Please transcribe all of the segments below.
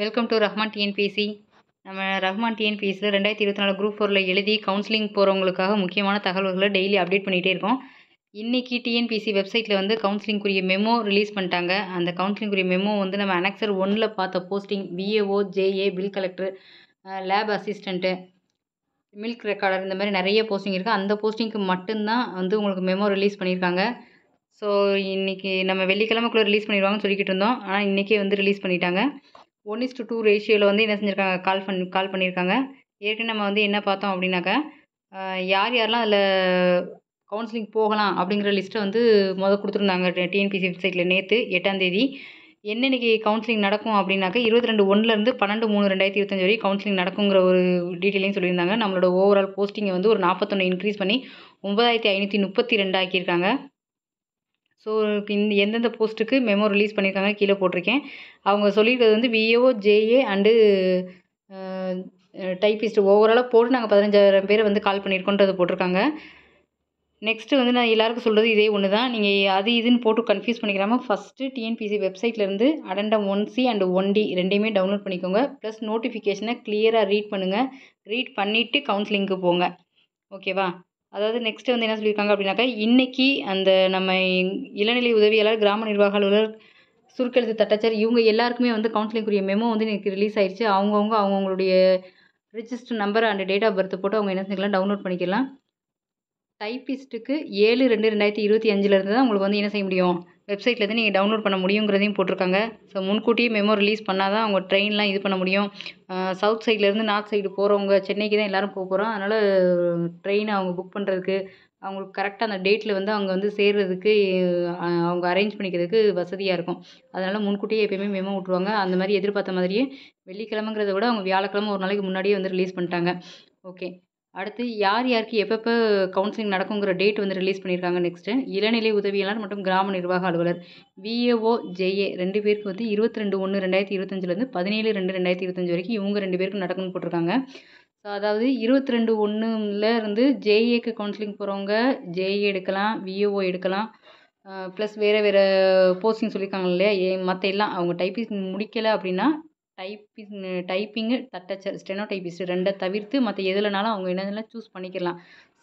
Welcome to Rahman TNPSC. நம்ம Rahman டிஎன்பிஎஸ்சியில் 2024 group 4ல் எழுதி counselling போகிறவங்களுக்காக முக்கியமான தகவல்களை டெய்லி அப்டேட் பண்ணிகிட்டே இருக்கோம். இன்றைக்கி டிஎன்பிஎஸ்சி வெப்சைட்டில் வந்து கவுன்சிலிங்குரிய மெமோ ரிலீஸ் பண்ணிட்டாங்க. அந்த கவுன்சிலிங்குரிய மெமோ வந்து நம்ம அனெக்சர் 1ல் பார்த்த posting VAO, JA, bill collector, lab assistant, milk recorder, இந்த மாதிரி நிறைய போஸ்டிங் இருக்குது. அந்த போஸ்டிங்க்கு மட்டும்தான் வந்து உங்களுக்கு மெமோ ரிலீஸ் பண்ணியிருக்காங்க. ஸோ இன்றைக்கி நம்ம வெள்ளிக்கிழமைக்குள்ளே ரிலீஸ் பண்ணிடுவாங்கன்னு சொல்லிக்கிட்டு இருந்தோம். ஆனால் இன்றைக்கே வந்து ரிலீஸ் பண்ணிட்டாங்க. 1:2 ரேஷியோவில் வந்து என்ன செஞ்சுருக்காங்க, கால் பண்ணியிருக்காங்க. ஏற்கனவே நம்ம வந்து என்ன பார்த்தோம் அப்படின்னாக்கா, யார் யாரெல்லாம் அதில் கவுன்சிலிங் போகலாம் அப்படிங்கிற லிஸ்ட்டை வந்து கொடுத்துருந்தாங்க டிஎன்பிஎஸ்சி வெப்சைட்டில் நேற்று 8ஆம் தேதி. என்னன்னைக்கு கவுன்சிலிங் நடக்கும் அப்படின்னாக்கா 22/1லேருந்து 12/3/2025 வரைக்கும் கவுன்சிலிங் நடக்குங்கிற ஒரு டீட்டெயிலையும் சொல்லியிருந்தாங்க. நம்மளோட ஓவரால் போஸ்டிங்கை வந்து ஒரு 41 இன்க்ரீஸ் பண்ணி 9532 ஆக்கியிருக்காங்க. ஸோ எந்தெந்த போஸ்ட்டுக்கு மெமோ ரிலீஸ் பண்ணியிருக்காங்க கீழே போட்டிருக்கேன். அவங்க சொல்லியிருக்கிறது வந்து விஏஓ, ஜேஏ அண்டு டைப்பிஸ்ட் ஓவராலாக போட்டு நாங்கள் 15,000 பேரை வந்து கால் பண்ணியிருக்கோன்றது போட்டிருக்காங்க. நெக்ஸ்ட்டு வந்து நான் எல்லாருக்கும் சொல்கிறது இதே ஒன்று தான். நீங்கள் அது இதுன்னு போட்டு கன்ஃபியூஸ் பண்ணிக்கிறாமல் ஃபஸ்ட்டு டிஎன்பிஎஸ்சி வெப்சைட்லேருந்து அடெண்டம் 1C அண்ட் 1D ரெண்டையுமே டவுன்லோட் பண்ணிக்கோங்க. ப்ளஸ் நோட்டிஃபிகேஷனை கிளியராக ரீட் பண்ணுங்கள். ரீட் பண்ணிவிட்டு கவுன்சிலிங்க்கு போங்க. ஓகேவா? அதாவது நெக்ஸ்ட்டு வந்து என்ன சொல்லியிருக்காங்க அப்படின்னாக்கா, இன்றைக்கி அந்த நம்ம இளநிலை உதவியாளர், கிராம நிர்வாக அலுவலர், சுருக்கெழுத்து தட்டச்சர் இவங்க எல்லாருக்குமே வந்து கவுன்சிலிங்குரிய மெமோ வந்து எனக்கு ரிலீஸ் ஆயிடுச்சு. அவங்கவுங்களுடைய register number and date of birth போட்டு அவங்க என்ன செஞ்சுக்கலாம், டவுன்லோட் பண்ணிக்கலாம். டைப்பிஸ்ட்டுக்கு 7/2/2025 தான் உங்களுக்கு வந்து என்ன செய்ய முடியும், வெப்சைட்லேருந்து நீங்கள் டவுன்லோட் பண்ண முடியுங்கிறதையும் போட்டிருக்காங்க. ஸோ முன்கூட்டியே மெமோ ரிலீஸ் பண்ணால் தான் அவங்க ட்ரெயின்லாம் இது பண்ண முடியும். சவுத் சைட்லேருந்து நார்த் சைடு போகிறவங்க சென்னைக்கு தான் எல்லோரும் போகிறோம். அதனால் ட்ரெயினை அவங்க புக் பண்ணுறதுக்கு, அவங்களுக்கு கரெக்டாக அந்த டேட்டில் வந்து அவங்க வந்து சேர்றதுக்கு அவங்க அரேஞ்ச் பண்ணிக்கிறதுக்கு வசதியாக இருக்கும். அதனால் முன்கூட்டியே எப்போயுமே மெமோ விட்ருவாங்க. அந்த மாதிரி எதிர்பார்த்த மாதிரியே வெள்ளிக்கிழமைங்கிறத விட அவங்க வியாழக்கிழமை ஒரு நாளைக்கு முன்னாடியே வந்து ரிலீஸ் பண்ணிட்டாங்க. ஓகே, அடுத்து யாருக்கு எப்பப்போ கவுன்சிலிங் நடக்குங்கிற டேட் வந்து ரிலீஸ் பண்ணியிருக்காங்க. நெக்ஸ்ட்டு இளநிலை உதவியாளர் மற்றும் கிராம நிர்வாக அலுவலர் விஏஓ, ஜேஏ 2 பேருக்கு வந்து 22/1/2025 17/2/2025 வரைக்கும் இவங்க 2 பேருக்கு நடக்குன்னு போட்டிருக்காங்க. ஸோ அதாவது 22/1 ஜேஏக்கு கவுன்சிலிங் போகிறவங்க ஜேஏ எடுக்கலாம், விஏஓ எடுக்கலாம். ப்ளஸ் வேறு போஸ்டிங் சொல்லியிருக்காங்க இல்லையா, மற்ற எல்லாம் அவங்க டைப்பிங் முடிக்கலை அப்படின்னா டைப்பிங்கு, தட்டச்சர், ஸ்டெனோ டைப்பிஸ்ட் 2 தவிர்த்து மற்ற எதுலனாலும் அவங்க என்னதெல்லாம் சூஸ் பண்ணிக்கலாம்.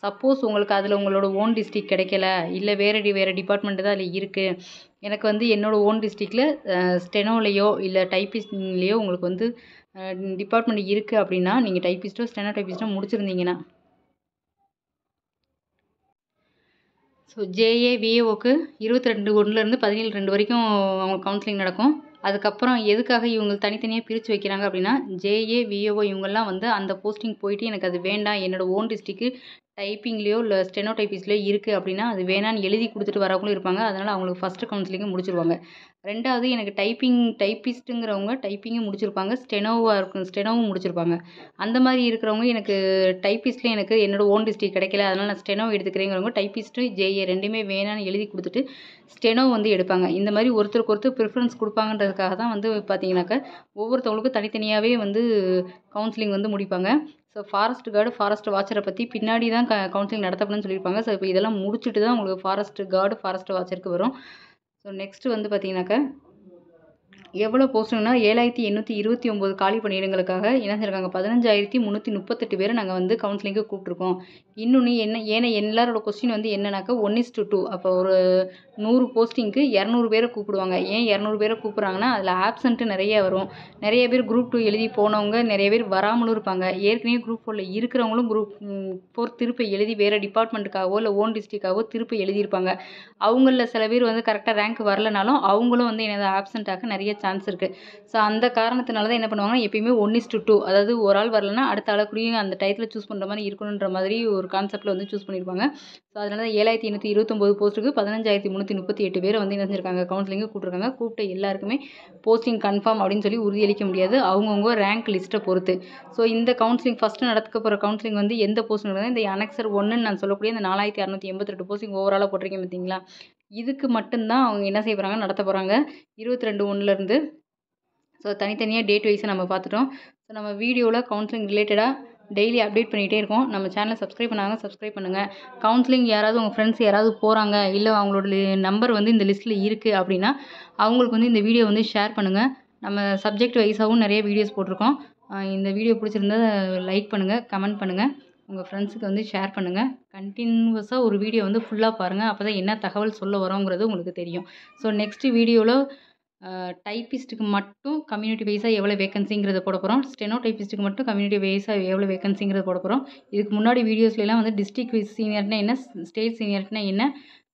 சப்போஸ் உங்களுக்கு அதில் உங்களோட ஓன் டிஸ்ட்ரிக்ட் கிடைக்கல, இல்லை வேறு டிபார்ட்மெண்ட் தான் அதில் இருக்குது, எனக்கு வந்து என்னோடய ஓன் டிஸ்ட்ரிக்டில் ஸ்டெனோலையோ இல்லை டைப்பிஸ்ட்லேயோ உங்களுக்கு வந்து டிபார்ட்மெண்ட் இருக்குது அப்படின்னா நீங்கள் டைப்பிஸ்ட்டோ ஸ்டெனோ டைப்பிஸ்ட்டோ முடிச்சிருந்தீங்கன்னா, ஸோ ஜேஏ, விஏஓக்கு 22/1 17/2 வரைக்கும் அவங்க கவுன்சிலிங் நடக்கும். அதுக்கப்புறம் எதுக்காக இவங்க தனித்தனியாக பிரித்து வைக்கிறாங்க அப்படின்னா, ஜேஏ, விஏஓ இவங்கெல்லாம் வந்து அந்த போஸ்டிங் போயிட்டு எனக்கு அது வேண்டாம், என்னோடய ஓன் டிஸ்ட்ரிக்ட்டு டைப்பிங்லேயோ இல்லை ஸ்டெனோ டைப்பிஸ்ட்லேயோ இருக்குது அப்படின்னா அது வேணான்னு எழுதி கொடுத்துட்டு வரவங்களும் இருப்பாங்க. அதனால் அவங்களுக்கு ஃபஸ்ட்டு கவுன்சிலிங்கை முடிச்சிருவாங்க. 2வது எனக்கு டைப்பிஸ்ட்டுங்கிறவங்க டைப்பிங்கும் முடிச்சிருப்பாங்க, ஸ்டெனோவும் முடிச்சிருப்பாங்க. அந்த மாதிரி இருக்கிறவங்க எனக்கு டைப்பிஸ்ட்டில் எனக்கு என்னோடய ஓன் டிஸ்ட்ரிக்ட் கிடைக்கல, அதனால் நான் ஸ்டெனோ எடுத்துக்கிறேங்கிறவங்க டைப்பிஸ்ட்டு, ஜேஏ ரெண்டுமே வேணான்னு எழுதி கொடுத்துட்டு ஸ்டெனோ வந்து எடுப்பாங்க. இந்த மாதிரி ஒருத்தருக்கு ஒருத்தர் ப்ரிஃபரன்ஸ் கொடுப்பாங்கன்றதுக்காக தான் வந்து பார்த்தீங்கன்னாக்கா ஒவ்வொருத்தவங்களுக்கும் தனித்தனியாகவே வந்து கவுன்சிலிங் வந்து முடிப்பாங்க. ஸோ ஃபாரஸ்ட் கார்டு, ஃபாரஸ்ட் வாட்சரை பற்றி பின்னாடி தான் கவுன்சிலிங் நடத்தப்படணும்னு சொல்லியிருப்பாங்க. ஸோ இப்போ இதெல்லாம் முடிச்சுட்டு தான் உங்களுக்கு ஃபாரஸ்ட் கார்டு, ஃபாரஸ்ட் வாட்சருக்கு வரும். ஸோ நெக்ஸ்ட்டு வந்து பார்த்தீங்கன்னாக்கா எவ்வளோ போஸ்ட்டுங்கன்னா 7,829 காலி பணியிடங்களுக்காக என்ன செஞ்சிருக்காங்க, 15,338 பேரை நாங்கள் வந்து கவுன்சிலிங்க்கு கூப்பிட்ருக்கோம். இன்னொன்று ஏன்னா எல்லாரோட கொஸ்டின் வந்து என்னன்னாக்கா 1:2 அப்போ ஒரு 100 போஸ்டிங்க்கு 200 பேரை கூப்பிடுவாங்க. ஏன் 200 பேரை கூப்பிட்றாங்கன்னா அதில் ஆப்சண்ட்டு நிறைய வரும். நிறைய பேர் குரூப் 2 எழுதி போனவங்க நிறைய பேர் வராமலும் இருப்பாங்க. ஏற்கனவே குரூப் 4ல் இருக்கிறவங்களும் குரூப் 4 திருப்பி எழுதி வேறு டிபார்ட்மெண்ட்டுக்காகவோ இல்லை ஓன் டிஸ்ட்ரிக்டாகவோ திருப்பி எழுதியிருப்பாங்க. அவங்களில் சில பேர் வந்து கரெக்டாக ரேங்க் வரலனாலும் அவங்களும் வந்து என்னது ஆப்சண்ட்டாக நிறைய சான்ஸ் இருக்குது. ஸோ அந்த காரணத்தினால தான் என்ன பண்ணுவாங்கன்னா எப்பயுமே 1:2 அதாவது ஒரு ஆள் வரலன்னா அடுத்த ஆளை கூடயும் அந்த டயத்தில் சூஸ் பண்ணுற மாதிரி இருக்கணுன்ற மாதிரி ஒரு கான்செப்ட்டில் வந்து சூஸ் பண்ணியிருப்பாங்க. ஸோ அதனால தான் 7,829 போஸ்ட்டுக்கு 15,338 பேரை வந்து என்ன செஞ்சிருக்காங்க, கவுன்சிலிங்கு கூப்பிட்ருக்காங்க. கூப்பிட்ட எல்லாருக்குமே போஸ்டிங் கன்ஃபார்ம் அப்படின்னு சொல்லி உறுதியளிக்க முடியாது, அவங்கவுங்க ரேங்க் லிஸ்ட்டை பொறுத்து. ஸோ இந்த கவுன்சிலிங் ஃபஸ்ட்டு நடக்க போகிற கவுன்சிலிங் வந்து எந்த போஸ்டிங் நடந்தால் இந்த அனெக்சர் 1ன்னு நான் சொல்லக்கூடிய இந்த 4,688 போஸ்டிங் ஓவராலாக போட்டிருக்கேன் பார்த்தீங்களா, இதுக்கு மட்டும்தான் அவங்க என்ன செய்ய போகிறாங்க, நடத்த போகிறாங்க 22/1 ஸோ தனித்தனியாக டேட் வைஸை நம்ம பார்த்துட்டோம். ஸோ நம்ம வீடியோவில் கவுன்சிலிங் ரிலேட்டடாக டெய்லி அப்டேட் பண்ணிகிட்டே இருக்கோம். நம்ம சேனலை சப்ஸ்கிரைப் பண்ணாங்க, சப்ஸ்கிரைப் பண்ணுங்கள். கவுன்சிலிங் யாராவது உங்கள் ஃப்ரெண்ட்ஸ் யாராவது போகிறாங்க, இல்லை அவங்களோட நம்பர் வந்து இந்த லிஸ்ட்டில் இருக்குது அப்படின்னா அவங்களுக்கு வந்து இந்த வீடியோ வந்து ஷேர் பண்ணுங்கள். நம்ம சப்ஜெக்ட் வைஸாகவும் நிறைய வீடியோஸ் போட்டிருக்கோம். இந்த வீடியோ பிடிச்சிருந்தா லைக் பண்ணுங்கள், கமெண்ட் பண்ணுங்கள், உங்கள் ஃப்ரெண்ட்ஸுக்கு வந்து ஷேர் பண்ணுங்கள். கண்டினியூஸாக ஒரு வீடியோ வந்து ஃபுல்லாக பாருங்கள். அப்போ தான் என்ன தகவல் சொல்ல வரோங்கிறது உங்களுக்கு தெரியும். ஸோ நெக்ஸ்ட்டு வீடியோவில் டைப்பிஸ்ட்டுக்கு மட்டும் கம்யூனிட்டி வைஸாக எவ்வளோ வேகன்சிங்கிறத போட போகிறோம். ஸ்டெனோ டைப்பிஸ்ட்டுக்கு மட்டும் கம்யூனிட்டி வைஸாக எவ்வளோ வேகன்சிங்கிறத போட போகிறோம். இதுக்கு முன்னாடி வீடியோஸ்லாம் வந்து டிஸ்ட்ரிக்ட் வைஸ் சீனியர்னா என்ன, ஸ்டேட் சீனியர்னா என்ன,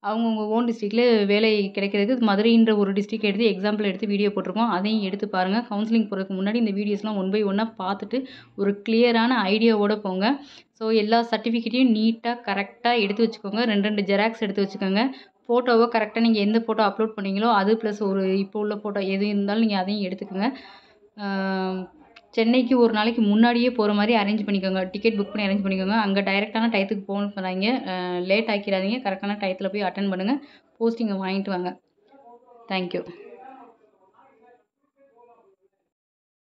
அவங்கவுங்க ஓன் டிஸ்ட்ரிக்டில் வேலை கிடைக்கிறதுக்கு மதுரைன்ற ஒரு டிஸ்ட்ரிக்ட் எடுத்து எக்ஸாம்பிள் எடுத்து வீடியோ போட்டிருக்கோம். அதையும் எடுத்து பாருங்கள். கவுன்சிலிங் போகிறதுக்கு முன்னாடி இந்த வீடியோஸ்லாம் ஒன் பை ஒன்னாக பார்த்துட்டு ஒரு கிளியரான ஐடியாவோடு போங்க. ஸோ எல்லா சர்டிஃபிகேட்டையும் நீட்டாக கரெக்டாக எடுத்து வச்சுக்கோங்க. 2 ஜெராக்ஸ் எடுத்து வச்சுக்கோங்க. ஃபோட்டோவை கரெக்டாக நீங்கள் எந்த ஃபோட்டோ அப்லோட் பண்ணீங்களோ அது ப்ளஸ் ஒரு இப்போ உள்ள ஃபோட்டோ எது இருந்தாலும் நீங்கள் அதையும் எடுத்துக்கோங்க. சென்னைக்கு ஒரு நாளைக்கு முன்னாடியே போகிற மாதிரி அரேஞ்ச் பண்ணிக்கோங்க. டிக்கெட் புக் பண்ணி அரேஞ்ச் பண்ணிக்கோங்க. அங்கே டைரெக்டான டயத்துக்கு போகணும் பண்ணாதீங்க, லேட் ஆக்கிடாதீங்க. கரெக்டான டயத்தில் போய் அட்டென்ட் பண்ணுங்கள். போஸ்டிங்கை வாங்கிட்டு வாங்க. தேங்க்யூ.